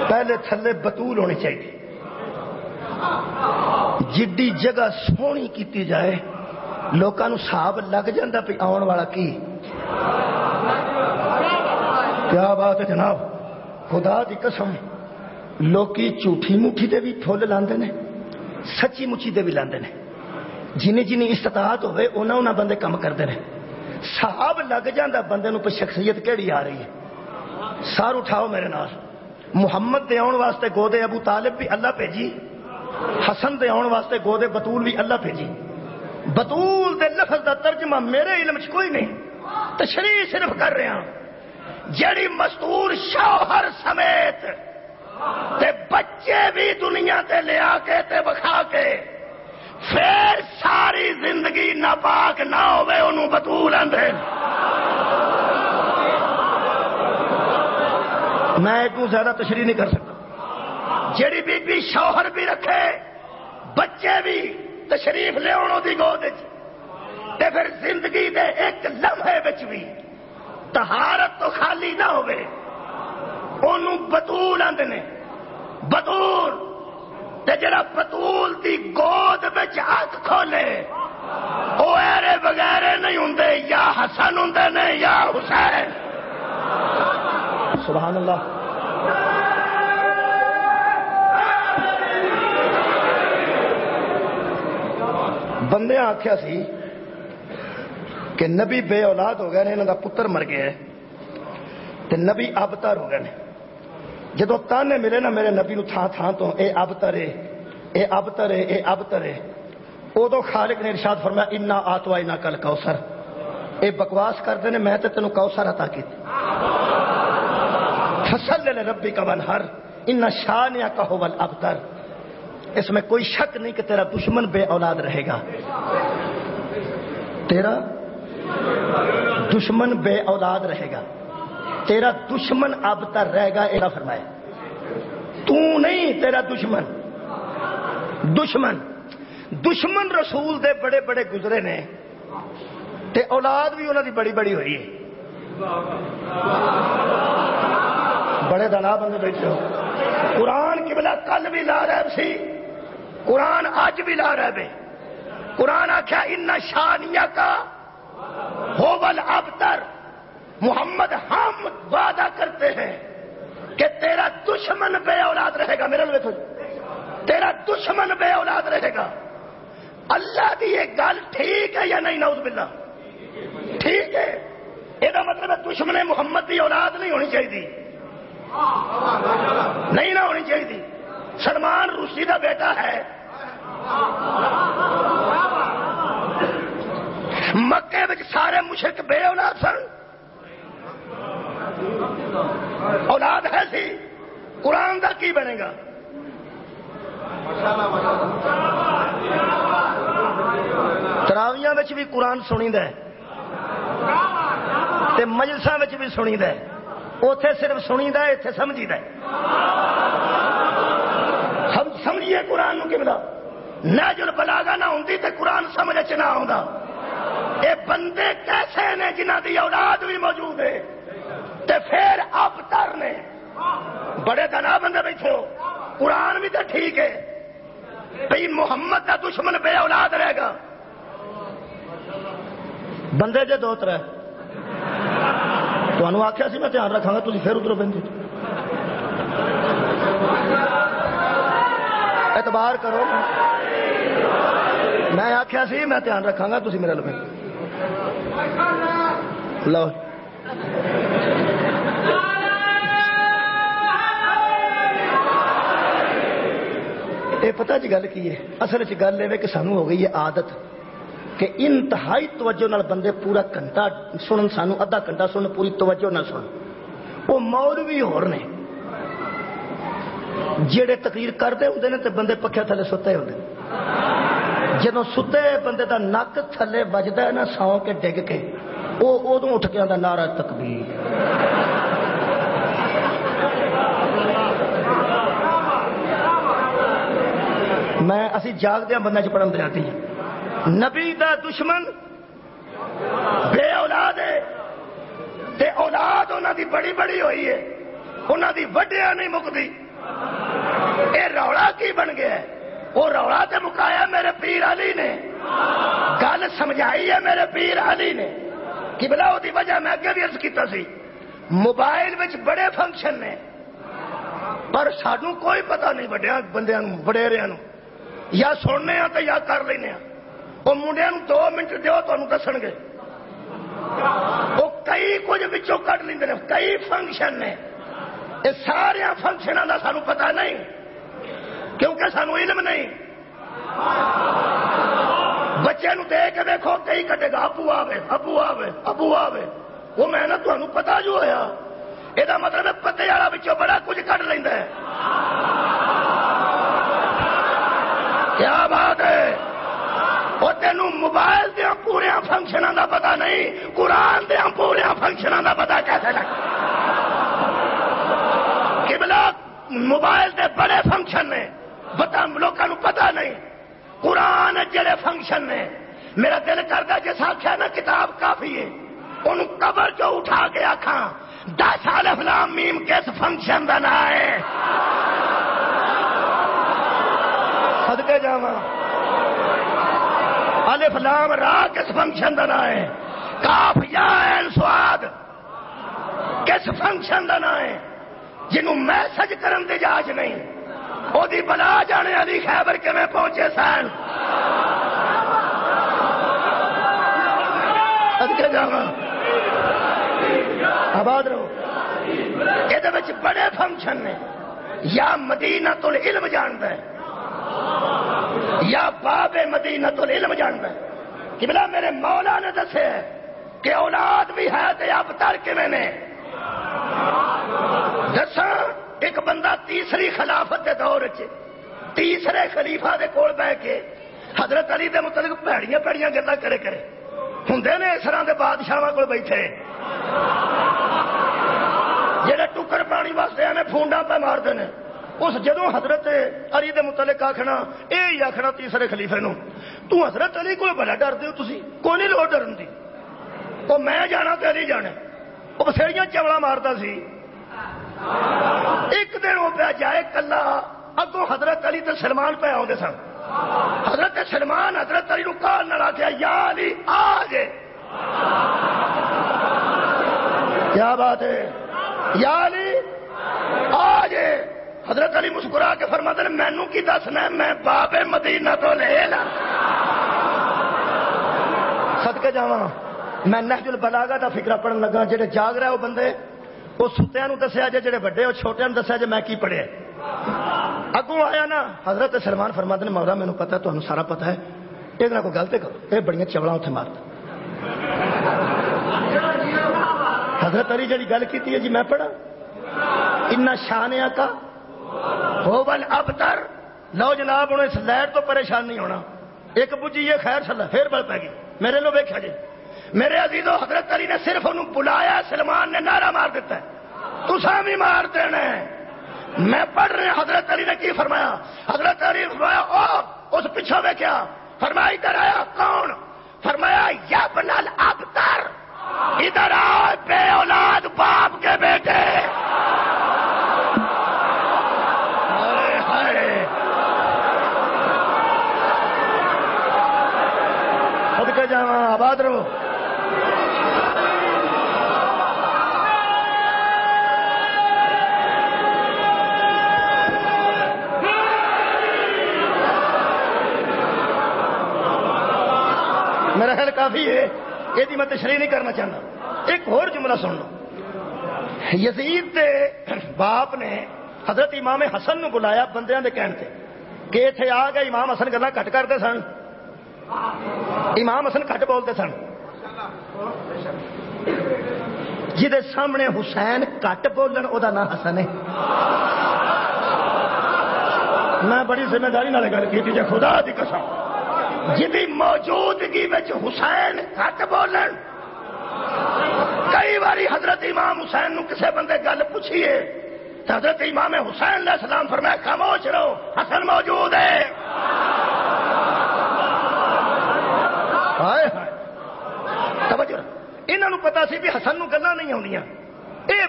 پہلے تھلے بطول ہونی چاہیے. جڈی جگہ سونی کیتی جائے لوکاں نو صاحب لگ جاندا پئی آن والا کی. کیا بات ہے جناب. خدا دی قسم لوکی جھوٹھی مٹھی دے بھی پھول لاندے نے, سچی مچھی دے بھی لاندے نے. جنہیں جنہیں استطاعت ہوئے انہاں بندے کام کردے نے. صاحب لگ جاندا بندے نو پہ شخصیت کیڑی آ رہی ہے. سار اٹھاؤ میرے نال. محمد دے آن واسطے گودے ابو طالب بھی اللہ بھیجی, حسن دے آن واسطے گودے بطول بھی اللہ بھیجی. بطول دے لفظ دا ترجمہ میرے علم چ کوئی نہیں, تشریح صرف کر رہا. جڑی مستور شوہر سمیت تے بچے بھی دنیا تے لیا کے تے بکھا کے پھر ساری زندگی ناپاک نہ ہوئے انہوں بطول آندے. میں اتنی زیادہ تشریح نہیں کر سکتا. جڑی بی بی شوہر بھی رکھے بچے بھی تشریف لے انہوں دی گود تے پھر زندگی دے ایک لمحے بچ بھی طہارت تو خالی نہ ہوئے انہوں بطول آندے نے. بطول تے جڑا بطول دی گود وچ ہاتھ کھولے او ایرے بغیرے نہیں ہوندے, یا حسن ہوندے نے یا حسین. سبحان اللہ. بندے آکھیا سی کہ نبی بے اولاد ہو گئے نے, انہاں دا پتر مر گیا ہے تے نبی ابتر ہو گئے نے. جدو تانے ملے نا میرے نبی نو تھان تھان تو اے ابتر ہے, اے ابتر ہے, اے ابتر ہے, ادو خالق نے ارشاد فرمایا انا آتوائنا کل کوثر. اے بکواس کرتے نے, میں تے تینوں کوثر عطا کیتی. فصل لربک وانحر ان شانئک ھو الابتر. اس میں کوئی شک نہیں کہ تیرا دشمن بے اولاد رہے گا. تیرا دشمن بے اولاد رہے گا, تیرا دشمن ابتر رہے گا. ایسا فرمایا تو نہیں, تیرا دشمن. دشمن رسول دے بڑے بڑے گزرے نے تے اولاد بھی انہوں دی بڑی بڑی ہوئی ہے. بڑے دنا بندے بیٹھے ہو. قرآن کی بلا کل بھی لا رہے سی, قرآن آج بھی لا رہے بے. قرآن آخیا ان شانیہ کا ہو الابتر. محمد ہم وعدہ کرتے ہیں کہ تیرا دشمن بے اولاد رہے گا. میرے لئے تیرا دشمن بے اولاد رہے گا. اللہ دی یہ گل ٹھیک ہے یا نہیں؟ نعوذ باللہ ٹھیک ہے. یہ مطلب ہے دشمن محمد دی اولاد نہیں ہونی چاہیے, نہیں نہ ہونی چاہیے. سلمان روسی دا بیٹا ہے, مکے وچ سارے مشرک بے اولاد سن, اولاد ہے سی. قرآن دا کی بنے گا؟ تراویاں وچ بھی قرآن سنی دے تے مجلساں وچ بھی سنی دے. اوتھے صرف سنی دے, ایتھے سمجھی دے. ہم سمجھیے قرآن نو. قبلہ نہج البلاغہ نہ ہوندی تے قرآن سمجھ چ نہ آوندا. اے بندے کیسے نے جنہاں دی اولاد بھی موجود ہے تے پھر ابتر نے. بڑے دنا بندے بیٹھے ہو. قرآن بھی تو ٹھیک ہے بھئی محمد دا دشمن بے اولاد رہے گا. بندے جے دو ترے تو آخیا سی میں دھیان رکھا گا, تھی پھر ادھر بہن اعتبار کرو. میں آخیا سی میں دھیان رکھا گا, تھی میرے لو لو. یہ پتہ جی گل کی ہے اصل گل یہ کہ سانو ہو گئی ہے عادت کہ انتہائی توجہ نال بندے پورا گھنٹہ سنن, سانو ادھا گھنٹہ سنن, پوری توجہ نال سن. وہ مولوی ہور نے جڑے تقریر کرتے ہوندے نے تے بندے پکھے تھلے ستے ہوندے. جدوں ستے بندے دا نک تھلے وجدا ہے نا سو کے ڈگ کے, وہ ادوں اٹھ کے آندا نعرہ تکبیر. میں اسی جاگدیاں بندے چ پڑھن دے آتی ہیں. نبی دا دشمن بے اولاد ہے تے اولاد انہاں دی بڑی بڑی ہوئی ہے, انہاں دی وڈیاں نہیں مکدی. یہ رولا کی بن گیا؟ وہ رولا تے مکایا میرے پیر علی نے، گل سمجھائی ہے میرے پیر علی نے۔ قبلہ دی وجہ میں اگے بھی عرض کیتا سی، موبائل وچ بڑے فنکشن نے پر سانوں کوئی پتہ نہیں بڑیاں بندیاں نوں وڈیریاں نوں، یا سننے ہاں تے یا کر لینے ہاں۔ وہ منڈیاں نوں 2 منٹ دیو تانوں دسن گے، وہ کئی کچھ وچوں کڈ لیندے نے، کئی فنکشن نے۔ یہ سارے فنکشناں دا سانوں پتہ نہیں کیونکہ سانوں علم نہیں۔ بچے نو دے کے دیکھو کئی کٹے گا ابو آوے ابو آوے ابو آوے، وہ میں نہ تمہیں پتا جو ہوا یہ مطلب ہے پتے والا بچوں بڑا کچھ کٹ لینا ہے۔ کیا بات ہے؟ وہ تینوں موبائل دیا پورے فنکشنوں کا پتا نہیں، قرآن دیا پورے فنکشنوں کا پتا کیسے لگ؟ قبلہ موبائل دے بڑے فنکشن نے پتا لوگوں پتا نہیں، قرآن جڑے فنکشن نے۔ میرا دل کرتا جس آخیا نا کتاب کافی ہے ان قبر جو اٹھا کے آخا 10 الف لام میم کس فنکشن کا نام ہے؟ صدقے جاواں الف لام را کس فنکشن کا نام ہے؟ کاف یا عین صاد کس فنکشن کا نام ہے؟ جنوں میسج کرن دی اجازت نہیں، وہ دی بلا جانے علی خیبر کے میں پہنچے سن۔ صدقے جاواں آباد رہو۔ یہ بڑے فنکشن نے، یا مدینۃ العلم جانتا ہے یا باب مدینۃ العلم جانتا ہے۔ قبلہ میرے مولا نے دسے کہ اولاد بھی ہے تو اب تر کیویں نے دساں۔ ایک بندہ تیسری خلافت کے دور تیسرے خلیفہ دے کول بہ کے حضرت علی دے متعلق پیڑیاں پیڑیاں گلاں کرے ہندے نے اس طرح کے بادشاہ کو بیٹھے جہے ٹکر پانی واسطے ہمیں فونڈا پہ مارتے ہیں۔ اس جدوں حضرت علی دے متعلق آخنا یہ آخنا تیسرے خلیفے نو تو حضرت علی کو بڑا ڈر دیو تسی کوئی نہیں لوڑ ڈرن دی، وہ میں جانا تو علی جانے، وہ بسیڑیاں چوڑا مارتا سی۔ ایک دن وہ پہ جائے کلا اگوں حضرت علی تے سلمان پہ آؤ سن۔ حضرت سلمان حضرت علی نو کال نہ آخیا یا علی آ جے۔ کیا بات ہے؟ یا علی آ جے۔ حضرت علی مسکرا کے فرماتے ہیں مینوں کی دسنا ہے میں باب مدینہ تو لے لا۔ صدقے جاواں میں نہج البلاغہ دا فکرہ پڑھن لگا، جڑے جاگ رہے وہ بندے وہ ستیاں نو دسیا جے، جڑے بڑے وہ چھوٹیاں نو دسیا جے میں کی پڑھیا۔ اگوں آیا نا حضرت سلمان فرماتے ہیں مولا مینوں پتہ تانوں سارا پتہ ہے، یہ کوئی گل تے کرو، یہ بڑیاں چوڑاں اتنے مارتا۔ حضرت علی جڑی گل کیتی ہے جی میں پڑھا ان شان کا ہو بل ابتر۔ لو جناب ہوں اس لہر تو پریشان نہیں ہونا، ایک بجی یہ خیر صلاح پھر بل پی گئی میرے لو ویکھا جی۔ میرے عزیزو حضرت علی نے صرف انہوں بلایا، سلمان نے نعرہ مار دیتا ہے تساں بھی مار دینا۔ میں پڑھ رہے حضرت علی نے کی فرمایا؟ حضرت علی نے فرمایا او اس پیچھے ویکھیا، فرمایا ادھر آیا کون؟ فرمایا یا ابن الابتر، ادھر آ بے اولاد باپ کے بیٹے۔ خود کے جاواں آباد رہو۔ میرا خیال کافی ہے، یہ میں تشریح نہیں کرنا چاہتا۔ ایک اور جملہ سن لو۔ یزید دے باپ نے حضرت امام حسن نو بلایا بندیاں دے کہن تے کہ اتنے آ گئے امام حسن گلاں گھٹ کرتے سن، امام حسن گھٹ بولتے سن۔ جہدے سامنے حسین گھٹ بولن او دا نام حسن ہے۔ میں بڑی ذمہ داری نال گل کیتی جے خدا دی قسم، جدی موجودگی وچ حسین گھٹ بولن۔ کئی باری حضرت امام حسین نو کسے بندے گل پوچھیے تو حضرت امام حسین علیہ السلام فرمایا خاموش رہو حسن موجود ہے۔ ہائے ہائے توجہ، انہاں نو پتہ سی بھی حسن نو گلاں نہیں آندیاں، اے